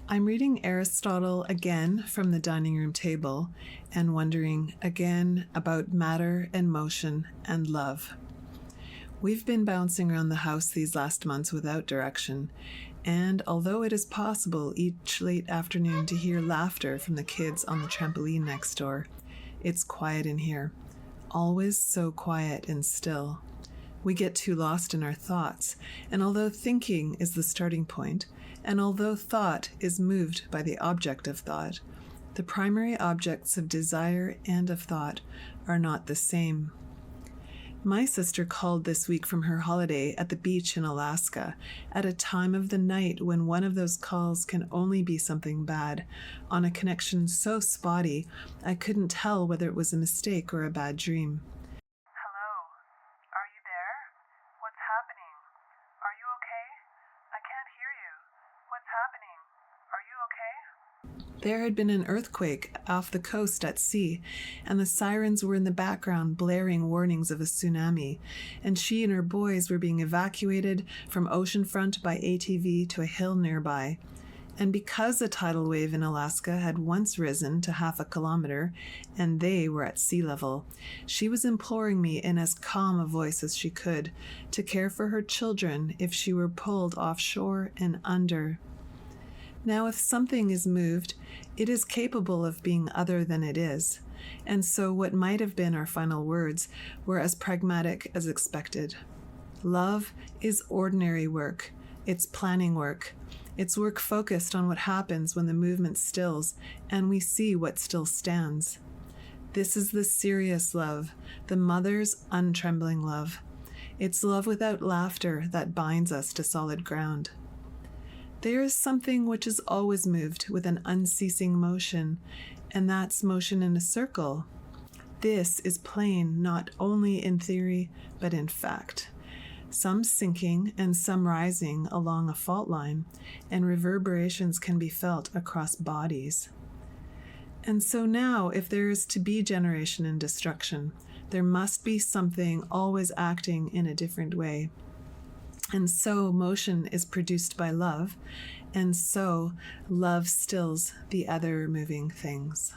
I'm reading Aristotle again from the dining room table and wondering again about matter and motion and love. We've been bouncing around the house these last months without direction, and although it is possible each late afternoon to hear laughter from the kids on the trampoline next door, it's quiet in here, always so quiet and still. We get too lost in our thoughts, and although thinking is the starting point, and although thought is moved by the object of thought, the primary objects of desire and of thought are not the same. My sister called this week from her holiday at the beach in Alaska at a time of the night when one of those calls can only be something bad, on a connection so spotty I couldn't tell whether it was a mistake or a bad dream. Hello, are you there? What's happening? Are you okay? I can't hear you. What's happening? Are you okay? There had been an earthquake off the coast at sea, and the sirens were in the background blaring warnings of a tsunami, and she and her boys were being evacuated from oceanfront by ATV to a hill nearby. And because a tidal wave in Alaska had once risen to 1/2 kilometer, and they were at sea level, she was imploring me in as calm a voice as she could to care for her children if she were pulled offshore and under. Now, if something is moved, it is capable of being other than it is, and so what might have been our final words were as pragmatic as expected. Love is ordinary work. It's planning work. It's work focused on what happens when the movement stills and we see what still stands. This is the serious love, the mother's untrembling love. It's love without laughter that binds us to solid ground. There is something which is always moved with an unceasing motion, and that's motion in a circle. This is plain not only in theory, but in fact. Some sinking and some rising along a fault line, and reverberations can be felt across bodies. And so now, if there is to be generation and destruction, there must be something always acting in a different way. And so motion is produced by love, and so love stills the other moving things.